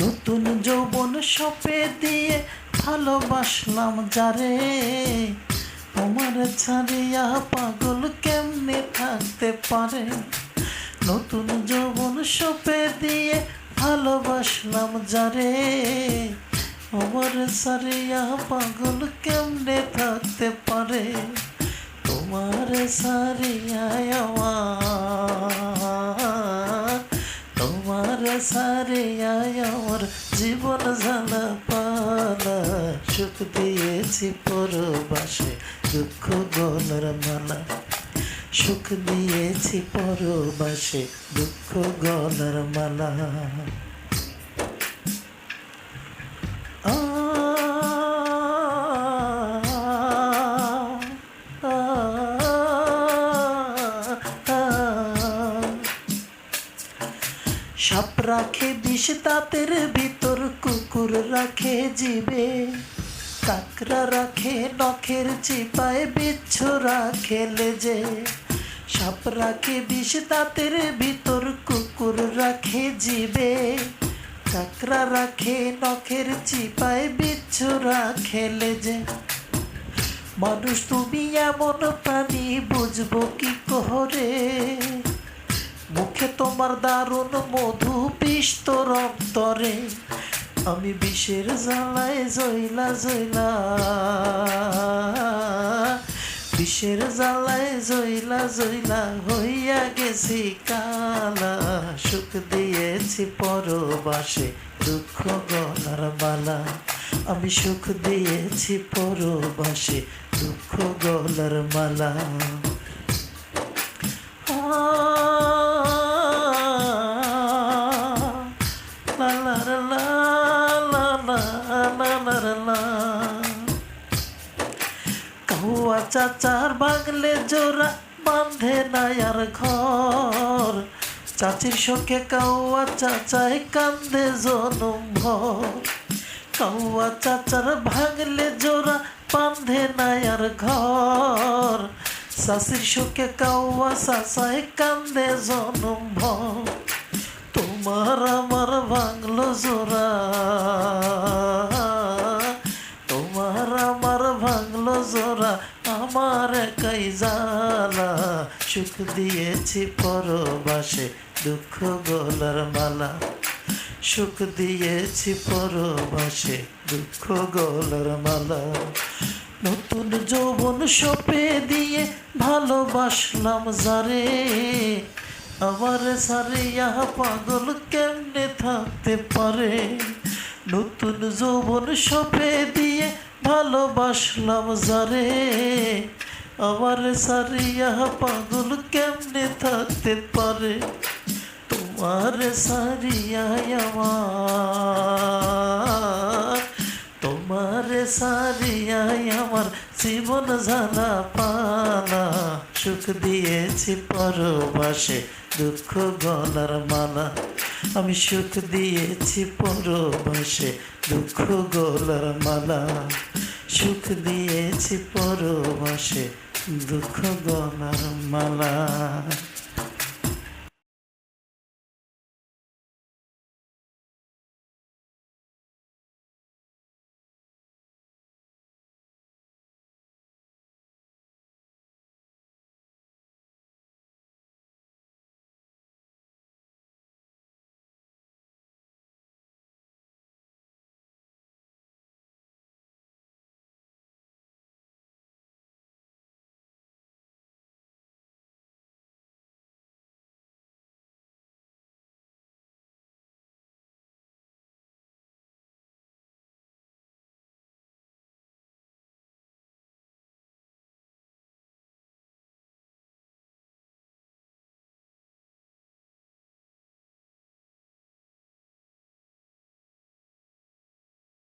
নতুন যৌবন সপে দিয়ে ভালোবাসলাম যারে, তোমার ছাড়িয়া পাগল কেমনে থাকতে পারে। নতুন যৌবন সপে দিয়ে ভালোবাসলাম যারে, তোমার ছাড়িয়া পাগল কেমনে থাকতে পারে। তোমার ছাড়িয়া আমার, তোমার ছাড়িয়া আমার জীবন জ্বালা পালা। সুখ দিয়েছি পরবাসে, দুঃখ গলার মালা। সুখ দিয়েছি পরবাসে, দুঃখ গলার মালা। সাপ রাখে বিষ দাঁতের ভিতর, কুকুর রাখে জিবে, কাকড়া রাখে নখের চিপায়, বিচ্ছু রাখে লেজে। সাপ রাখে বিষ দাঁতের ভিতর, কুকুর রাখে জিবে, কাকড়া রাখে নখের চিপায়, বিচ্ছু রাখে লেজে। মানুষ তুমি এমন প্রাণী, বুঝবো কি করে। মুখে তোমার দারুণ মধু, বিষ তোর অন্তরে। আমি বিষের জ্বালায় জইলা জইলা, বিষের জ্বালায় জইলা জইলা হইয়া গেছি কালা। সুখ দিয়েছি পরবাসে, দুঃখ গলার মালা। আমি সুখ দিয়েছি পরবাসে, দুঃখ গলার মালা। কাউয়া চাচার বাংলে জোড়া, বাঁধে না আর ঘর। চাচির শোকে কাউয়া চাচায় কান্দে জনম ভর। কাউয়া চাচার ভাঙলে জোড়া, বাঁধে না আর ঘর। শাশির শোকে কাউয়া চাচায় কান্দে জনম ভর। তোমার আমার ভাঙলো জোড়া, তোমার আমার ভাঙলো জোড়া, আমার একাই জ্বালা। সুখ দিয়েছি পরবাসে, দুঃখ গলার মালা। সুখ দিয়েছি পরবাসে, দুঃখ গলার মালা। নতুন যৌবন সপে দিয়ে ভালোবাসলাম যারে, আমার ছাড়িয়া পাগল কেমনে থাকতে পারে। নতুন যৌবন সপে দিয়ে ভালোবাসলাম যারে, আমার ছাড়িয়া পাগল কেমনে থাকতে পারে। তোমার ছাড়িয়া আমার, তোমার ছাড়িয়া আমার জীবন জ্বালা পালা। সুখ দিয়েছি পরবাসে, দুঃখ গলার মালা। আমি সুখ দিয়েছি পরবাসে, দুঃখ গলার মালা। সুখ দিয়েছি পরবাসে, দুঃখ গলার মালা।